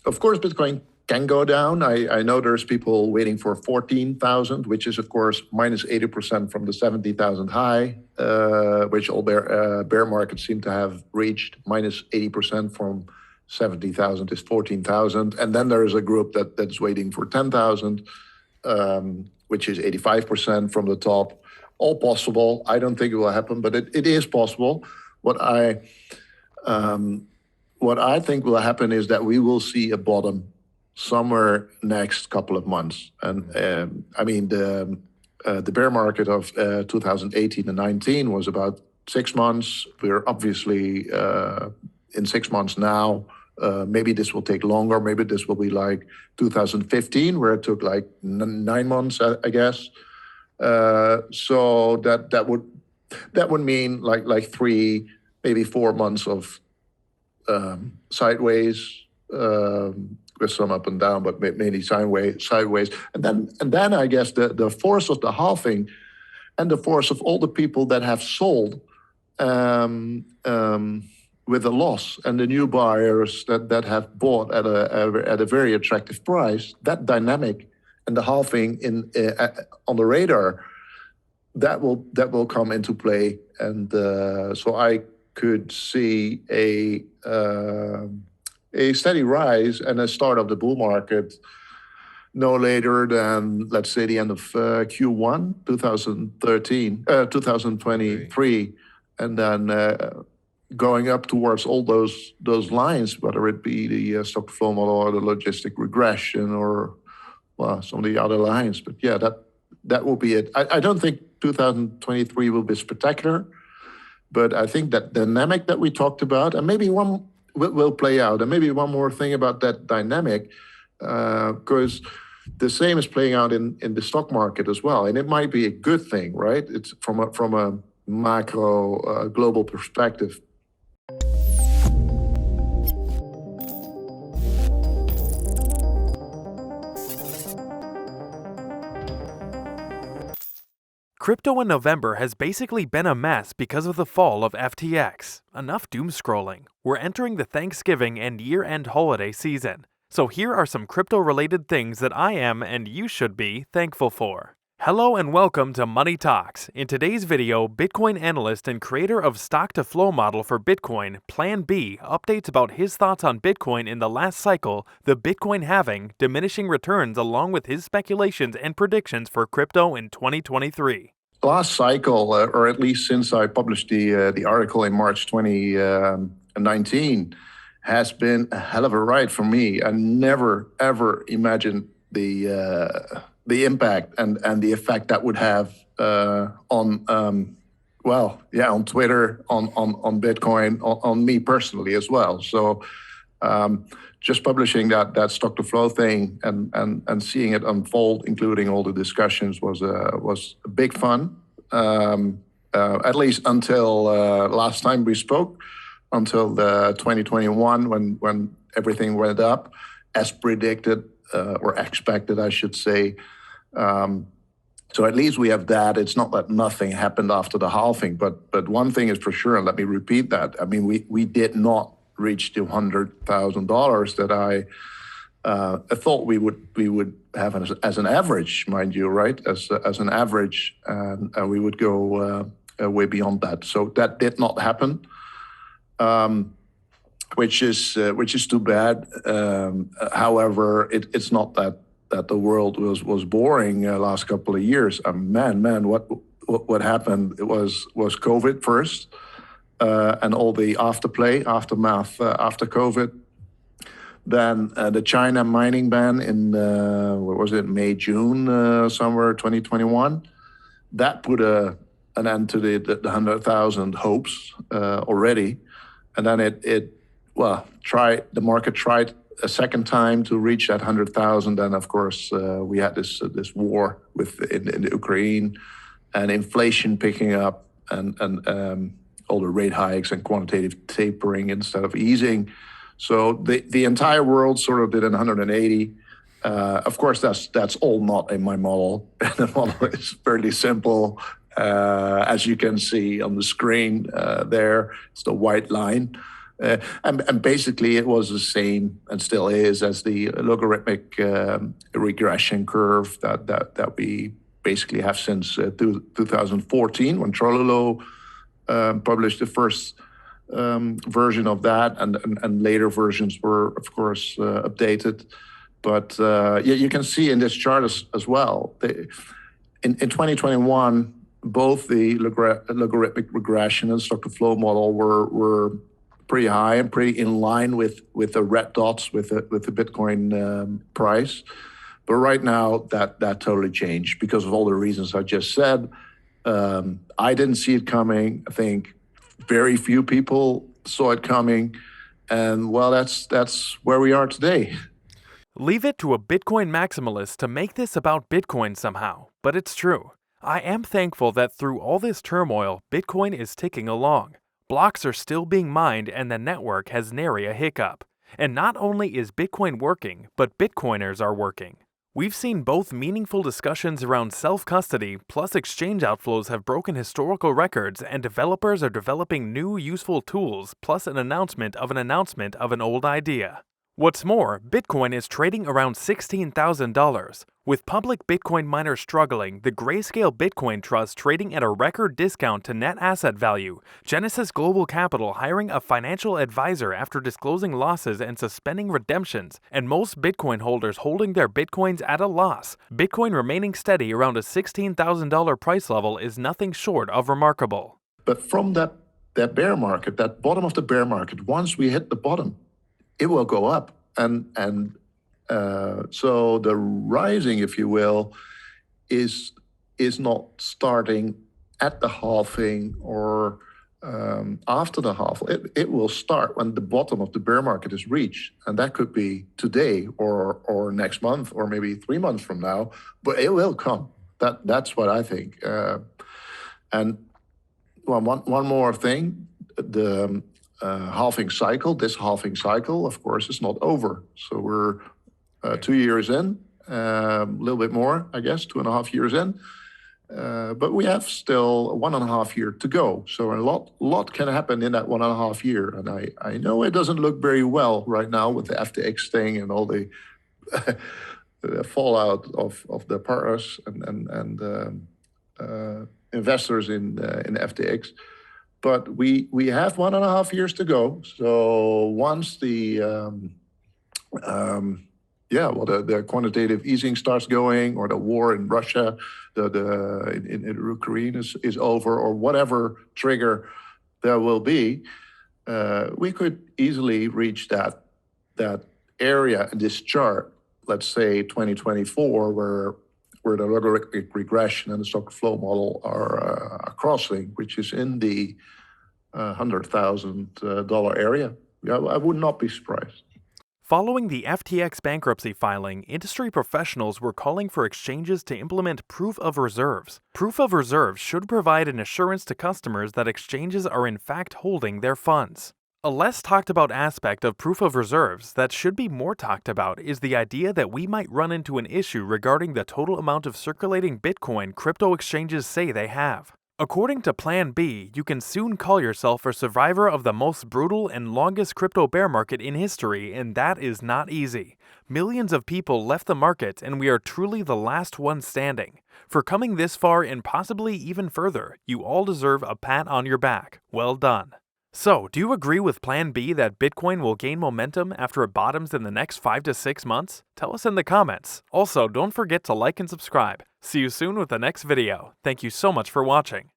Of course, Bitcoin can go down. I know there's people waiting for 14,000, which is, of course, minus 80% from the 70,000 high, which all bear markets seem to have reached. Minus 80% from 70,000 is 14,000. And then there is a group that's waiting for 10,000, which is 85% from the top. All possible. I don't think it will happen, but it is possible. What I think will happen is that we will see a bottom somewhere next couple of months. And I mean, the bear market of 2018 and 19 was about 6 months. We're obviously in 6 months now. Maybe this will take longer. Maybe this will be like 2015, where it took like 9 months, I guess. So that would mean like 3, maybe 4 months of sideways, with some up and down, but mainly sideways. And then I guess the force of the halving and the force of all the people that have sold with a loss, and the new buyers that have bought at a very attractive price, that dynamic and the halving on the radar, that will come into play. And so I could see a steady rise and a start of the bull market no later than, let's say, the end of Q1 2023, and then going up towards all those lines, whether it be the stock flow model or the logistic regression or some of the other lines. But yeah, that will be it. I don't think 2023 will be spectacular, but I think that dynamic that we talked about, and maybe one will play out. And maybe one more thing about that dynamic, because the same is playing out in the stock market as well. And it might be a good thing, right? It's from a macro global perspective. Crypto in November has basically been a mess because of the fall of FTX. Enough doom scrolling. We're entering the Thanksgiving and year-end holiday season. So here are some crypto-related things that I am and you should be thankful for. Hello and welcome to Money Talks. In today's video, Bitcoin analyst and creator of stock-to-flow model for Bitcoin, Plan B, updates about his thoughts on Bitcoin in the last cycle, the Bitcoin halving, diminishing returns, along with his speculations and predictions for crypto in 2023. Last cycle, or at least since I published the article in March 2019, has been a hell of a ride for me. I never ever imagined the impact and the effect that would have on Twitter, on Bitcoin, on me personally as well. So just publishing that stock to flow thing and seeing it unfold, including all the discussions, was big fun. At least until last time we spoke, until the 2021 when everything went up as predicted or expected, I should say. So at least we have that. It's not that nothing happened after the halving, but one thing is for sure, and let me repeat that. I mean, we did not reach the $100,000 that I thought we would have as an average, mind you, right? As an average, and we would go way beyond that. So that did not happen, which is too bad. However, it's not that the world was boring last couple of years. Man, what happened? It was COVID first, and all the aftermath after COVID. Then the China mining ban in May, June, somewhere 2021. That put an end to the 100,000 hopes already, and then the market tried a second time to reach that 100,000. Then of course we had this war in Ukraine, and inflation picking up, and all the rate hikes and quantitative tapering instead of easing. So the entire world sort of did an 180. Of course, that's all not in my model. The model is fairly simple, as you can see on the screen there. It's the white line. And basically, it was the same and still is as the logarithmic regression curve that we basically have since 2014 when Trololo published the first version of that, and later versions were, of course, updated. But you can see in this chart as well, in 2021, both the logarithmic regression and stock to flow model were pretty high and pretty in line with the red dots with the Bitcoin price. But right now, that totally changed because of all the reasons I just said. I didn't see it coming. I think very few people saw it coming. And well, that's where we are today. Leave it to a Bitcoin maximalist to make this about Bitcoin somehow, but it's true. I am thankful that through all this turmoil, Bitcoin is ticking along. Blocks are still being mined and the network has nary a hiccup. And not only is Bitcoin working, but Bitcoiners are working. We've seen both meaningful discussions around self-custody, plus exchange outflows have broken historical records, and developers are developing new useful tools, plus an announcement of an old idea. What's more, Bitcoin is trading around $16,000. With public Bitcoin miners struggling, the Grayscale Bitcoin Trust trading at a record discount to net asset value, Genesis Global Capital hiring a financial advisor after disclosing losses and suspending redemptions, and most Bitcoin holders holding their Bitcoins at a loss, Bitcoin remaining steady around a $16,000 price level is nothing short of remarkable. But from that bear market, that bottom of the bear market, once we hit the bottom, it will go up. And so the rising, if you will, is not starting at the halving or after the half. It will start when the bottom of the bear market is reached. And that could be today or next month or maybe 3 months from now, but it will come. That's what I think. And well, one more thing, the this halving cycle, of course, is not over. So we're 2 years in, a little bit more, I guess, 2.5 years in. But we have still 1.5 years to go. So a lot can happen in that 1.5 years. And I know it doesn't look very well right now with the FTX thing and all the fallout of the partners and investors in FTX. But we have 1.5 years to go. So once the quantitative easing starts going, or the war in Russia, in Ukraine is over, or whatever trigger there will be, we could easily reach that area in this chart. Let's say 2024, where the logarithmic regression and the stock flow model are crossing, which is in the $100,000 area. I would not be surprised. Following the FTX bankruptcy filing, industry professionals were calling for exchanges to implement proof of reserves. Proof of reserves should provide an assurance to customers that exchanges are in fact holding their funds. A less talked about aspect of proof of reserves that should be more talked about is the idea that we might run into an issue regarding the total amount of circulating Bitcoin crypto exchanges say they have. According to Plan B, you can soon call yourself a survivor of the most brutal and longest crypto bear market in history, and that is not easy. Millions of people left the market, and we are truly the last ones standing. For coming this far and possibly even further, you all deserve a pat on your back. Well done. So, do you agree with Plan B that Bitcoin will gain momentum after it bottoms in the next 5 to 6 months? Tell us in the comments. Also, don't forget to like and subscribe. See you soon with the next video. Thank you so much for watching.